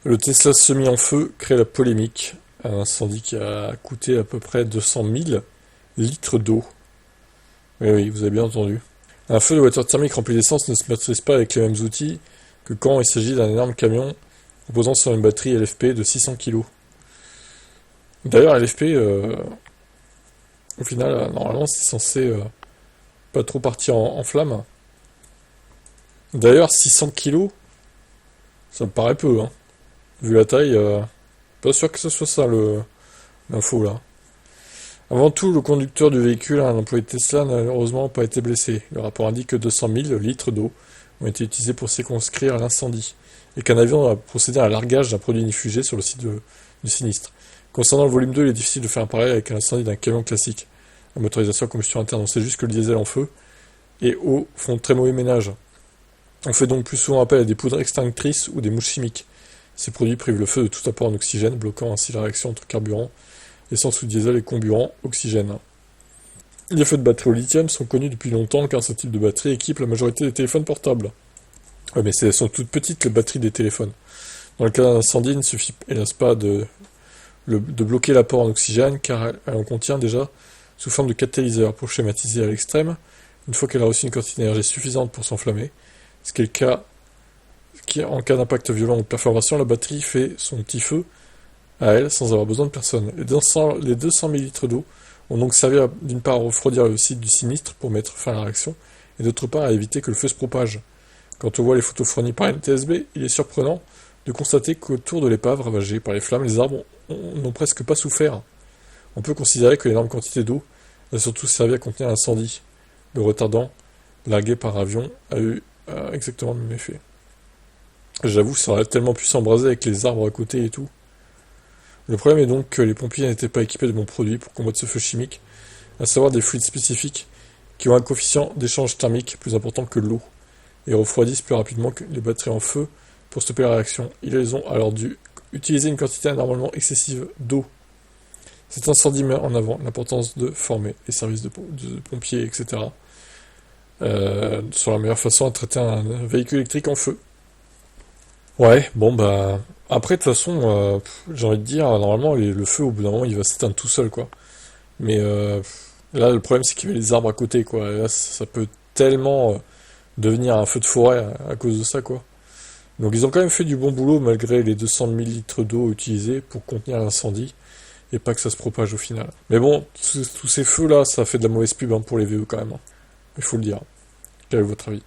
Le Tesla semi en feu crée la polémique. Un incendie qui a coûté à peu près 200 000 litres d'eau. Oui, oui, vous avez bien entendu. Un feu de voiture thermique rempli d'essence ne se maîtrise pas avec les mêmes outils que quand il s'agit d'un énorme camion reposant sur une batterie LFP de 600 kg. D'ailleurs, LFP, au final, normalement, c'est censé pas trop partir en flamme. D'ailleurs, 600 kg, ça me paraît peu, hein. Vu la taille, pas sûr que ce soit ça l'info là. Avant tout, le conducteur du véhicule, un employé de Tesla, n'a malheureusement pas été blessé. Le rapport indique que 200 000 litres d'eau ont été utilisés pour circonscrire l'incendie, et qu'un avion a procédé à un largage d'un produit inifugé sur le site du sinistre. Concernant le volume 2, il est difficile de faire un parallèle avec l'incendie d'un camion classique. La motorisation à combustion interne, on sait juste que le diesel en feu et eau font très mauvais ménage. On fait donc plus souvent appel à des poudres extinctrices ou des mouches chimiques. Ces produits privent le feu de tout apport en oxygène, bloquant ainsi la réaction entre carburant, essence ou diesel et comburant, oxygène. Les feux de batterie au lithium sont connus depuis longtemps car ce type de batterie équipe la majorité des téléphones portables. Ouais, mais elles sont toutes petites les batteries des téléphones. Dans le cas d'un incendie, il ne suffit hélas pas de bloquer l'apport en oxygène car elle en contient déjà sous forme de catalyseur. Pour schématiser à l'extrême, une fois qu'elle a reçu une quantité d'énergie suffisante pour s'enflammer, ce qui est le cas en cas d'impact violent ou de perforation, la batterie fait son petit feu à elle sans avoir besoin de personne. Les 200 millilitres d'eau ont donc servi d'une part à refroidir le site du sinistre pour mettre fin à la réaction, et d'autre part à éviter que le feu se propage. Quand on voit les photos fournies par NTSB, il est surprenant de constater qu'autour de l'épave ravagée par les flammes, les arbres n'ont presque pas souffert. On peut considérer que l'énorme quantité d'eau a surtout servi à contenir l'incendie. Le retardant, largué par avion, a eu exactement le même effet. J'avoue, ça aurait tellement pu s'embraser avec les arbres à côté et tout. Le problème est donc que les pompiers n'étaient pas équipés de bons produits pour combattre ce feu chimique, à savoir des fluides spécifiques qui ont un coefficient d'échange thermique plus important que l'eau, et refroidissent plus rapidement que les batteries en feu pour stopper la réaction. Ils ont alors dû utiliser une quantité anormalement excessive d'eau. Cet incendie met en avant l'importance de former les services de pompiers, etc., sur la meilleure façon à traiter un véhicule électrique en feu. Ouais, bon bah... Après, de toute façon, j'ai envie de dire, normalement, le feu, au bout d'un moment, il va s'éteindre tout seul, quoi. Mais là, le problème, c'est qu'il y avait les arbres à côté, quoi. Et là, ça peut tellement devenir un feu de forêt à cause de ça, quoi. Donc ils ont quand même fait du bon boulot, malgré les 200 millilitres d'eau utilisés pour contenir l'incendie, et pas que ça se propage au final. Mais bon, tous ces feux-là, ça fait de la mauvaise pub hein, pour les VE quand même, hein. Il faut le dire. Quel est votre avis?